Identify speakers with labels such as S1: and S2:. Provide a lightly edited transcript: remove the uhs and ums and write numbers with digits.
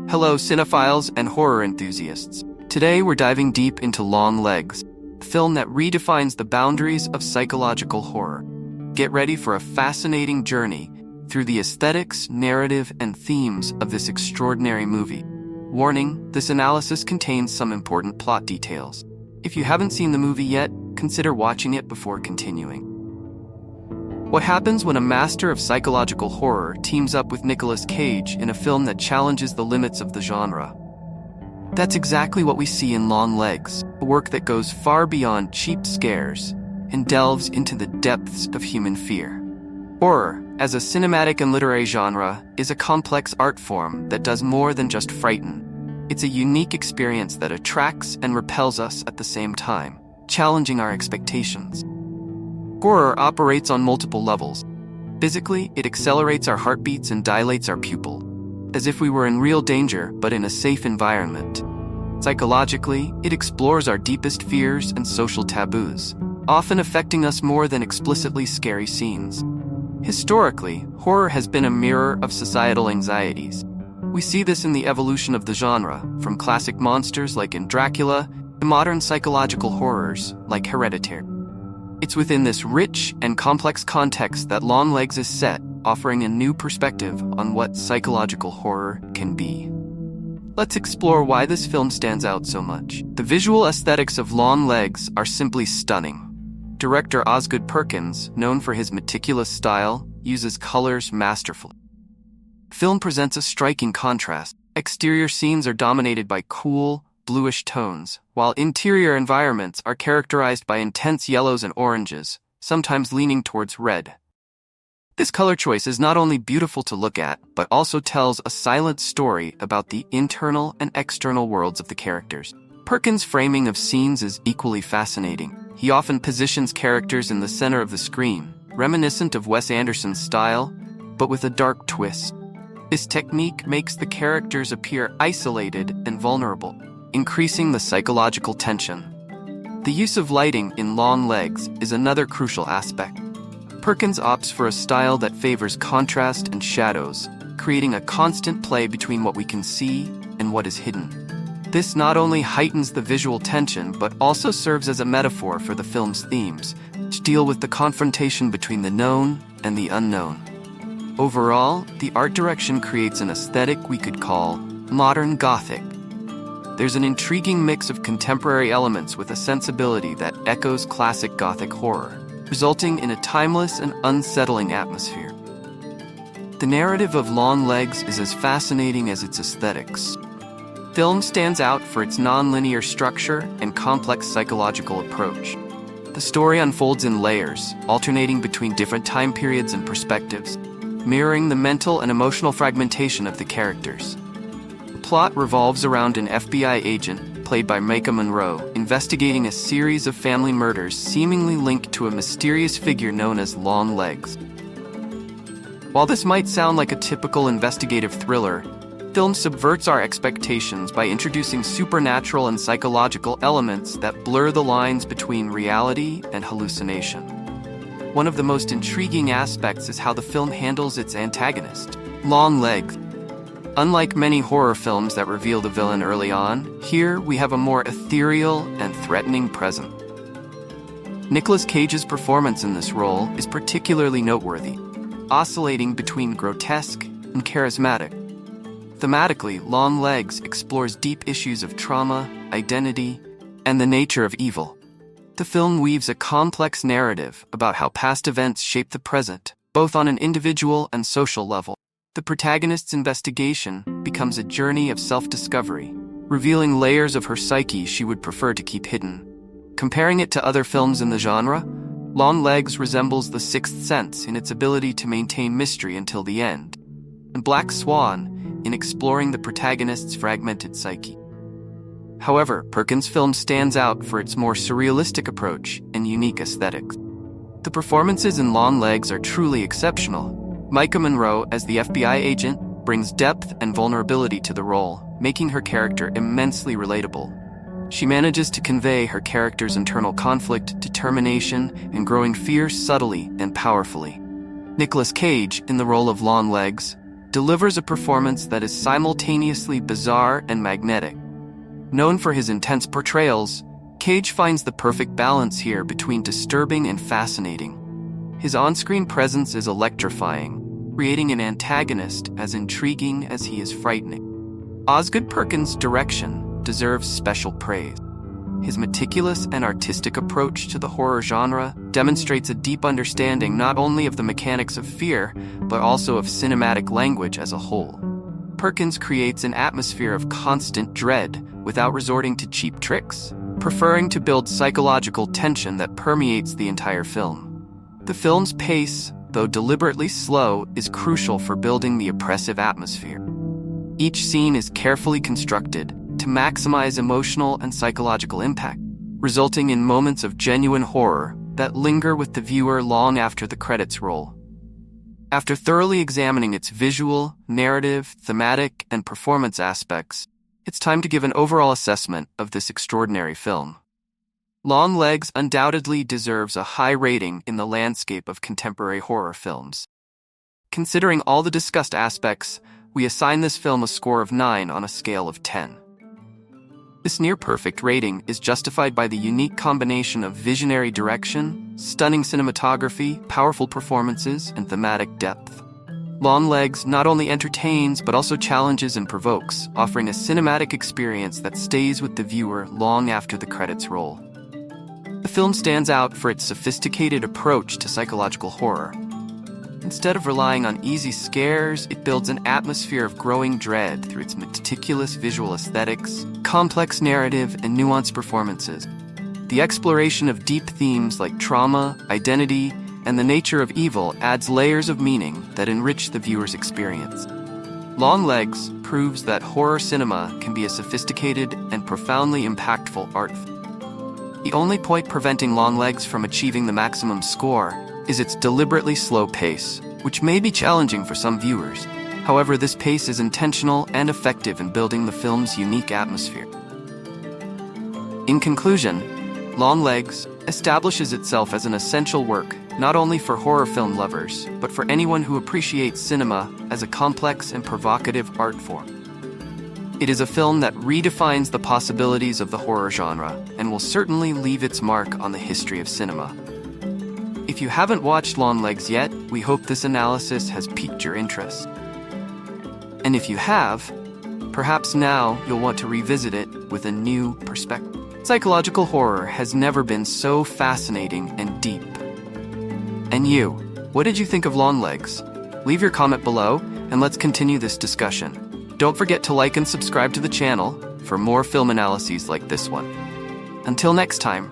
S1: Hello, cinephiles and horror enthusiasts. Today we're diving deep into Longlegs, a film that redefines the boundaries of psychological horror. Get ready for a fascinating journey through the aesthetics, narrative, and themes of this extraordinary movie. Warning, this analysis contains some important plot details. If you haven't seen the movie yet, consider watching it before continuing. What happens when a master of psychological horror teams up with Nicolas Cage in a film that challenges the limits of the genre? That's exactly what we see in Longlegs, a work that goes far beyond cheap scares and delves into the depths of human fear. Horror, as a cinematic and literary genre, is a complex art form that does more than just frighten. It's a unique experience that attracts and repels us at the same time, challenging our expectations. Horror operates on multiple levels. Physically, it accelerates our heartbeats and dilates our pupil, as if we were in real danger but in a safe environment. Psychologically, it explores our deepest fears and social taboos, often affecting us more than explicitly scary scenes. Historically, horror has been a mirror of societal anxieties. We see this in the evolution of the genre, from classic monsters like in Dracula to modern psychological horrors like Hereditary. It's within this rich and complex context that Longlegs is set, offering a new perspective on what psychological horror can be. Let's explore why this film stands out so much. The visual aesthetics of Longlegs are simply stunning. Director Osgood Perkins, known for his meticulous style, uses colors masterfully. The film presents a striking contrast. Exterior scenes are dominated by cool, bluish tones, while interior environments are characterized by intense yellows and oranges, sometimes leaning towards red. This color choice is not only beautiful to look at, but also tells a silent story about the internal and external worlds of the characters. Perkins' framing of scenes is equally fascinating. He often positions characters in the center of the screen, reminiscent of Wes Anderson's style, but with a dark twist. This technique makes the characters appear isolated and vulnerable, increasing the psychological tension. The use of lighting in Longlegs is another crucial aspect. Perkins opts for a style that favors contrast and shadows, creating a constant play between what we can see and what is hidden. This not only heightens the visual tension, but also serves as a metaphor for the film's themes, which deal with the confrontation between the known and the unknown. Overall, the art direction creates an aesthetic we could call modern Gothic. There's an intriguing mix of contemporary elements with a sensibility that echoes classic Gothic horror, resulting in a timeless and unsettling atmosphere. The narrative of Longlegs is as fascinating as its aesthetics. The film stands out for its non-linear structure and complex psychological approach. The story unfolds in layers, alternating between different time periods and perspectives, mirroring the mental and emotional fragmentation of the characters. The plot revolves around an FBI agent, played by Micah Monroe, investigating a series of family murders seemingly linked to a mysterious figure known as Longlegs. While this might sound like a typical investigative thriller, the film subverts our expectations by introducing supernatural and psychological elements that blur the lines between reality and hallucination. One of the most intriguing aspects is how the film handles its antagonist, Longlegs. Unlike many horror films that reveal the villain early on, here we have a more ethereal and threatening presence. Nicolas Cage's performance in this role is particularly noteworthy, oscillating between grotesque and charismatic. Thematically, Longlegs explores deep issues of trauma, identity, and the nature of evil. The film weaves a complex narrative about how past events shape the present, both on an individual and social level. The protagonist's investigation becomes a journey of self-discovery, revealing layers of her psyche she would prefer to keep hidden. Comparing it to other films in the genre, Longlegs resembles The Sixth Sense in its ability to maintain mystery until the end, and Black Swan in exploring the protagonist's fragmented psyche. However, Perkins' film stands out for its more surrealistic approach and unique aesthetics. The performances in Longlegs are truly exceptional. Micah Monroe, as the FBI agent, brings depth and vulnerability to the role, making her character immensely relatable. She manages to convey her character's internal conflict, determination, and growing fear subtly and powerfully. Nicolas Cage, in the role of Longlegs, delivers a performance that is simultaneously bizarre and magnetic. Known for his intense portrayals, Cage finds the perfect balance here between disturbing and fascinating. His on-screen presence is electrifying, creating an antagonist as intriguing as he is frightening. Osgood Perkins' direction deserves special praise. His meticulous and artistic approach to the horror genre demonstrates a deep understanding not only of the mechanics of fear, but also of cinematic language as a whole. Perkins creates an atmosphere of constant dread without resorting to cheap tricks, preferring to build psychological tension that permeates the entire film. The film's pace, though deliberately slow, is crucial for building the oppressive atmosphere. Each scene is carefully constructed to maximize emotional and psychological impact, resulting in moments of genuine horror that linger with the viewer long after the credits roll. After thoroughly examining its visual, narrative, thematic, and performance aspects, it's time to give an overall assessment of this extraordinary film. Longlegs undoubtedly deserves a high rating in the landscape of contemporary horror films. Considering all the discussed aspects, we assign this film a score of 9 on a scale of 10. This near-perfect rating is justified by the unique combination of visionary direction, stunning cinematography, powerful performances, and thematic depth. Longlegs not only entertains but also challenges and provokes, offering a cinematic experience that stays with the viewer long after the credits roll. The film stands out for its sophisticated approach to psychological horror. Instead of relying on easy scares, it builds an atmosphere of growing dread through its meticulous visual aesthetics, complex narrative, and nuanced performances. The exploration of deep themes like trauma, identity, and the nature of evil adds layers of meaning that enrich the viewer's experience. Longlegs proves that horror cinema can be a sophisticated and profoundly impactful art form. The only point preventing Longlegs from achieving the maximum score is its deliberately slow pace, which may be challenging for some viewers. However, this pace is intentional and effective in building the film's unique atmosphere. In conclusion, Longlegs establishes itself as an essential work not only for horror film lovers, but for anyone who appreciates cinema as a complex and provocative art form. It is a film that redefines the possibilities of the horror genre and will certainly leave its mark on the history of cinema. If you haven't watched Longlegs yet, we hope this analysis has piqued your interest. And if you have, perhaps now you'll want to revisit it with a new perspective. Psychological horror has never been so fascinating and deep. And you, what did you think of Longlegs? Leave your comment below and let's continue this discussion. Don't forget to like and subscribe to the channel for more film analyses like this one. Until next time.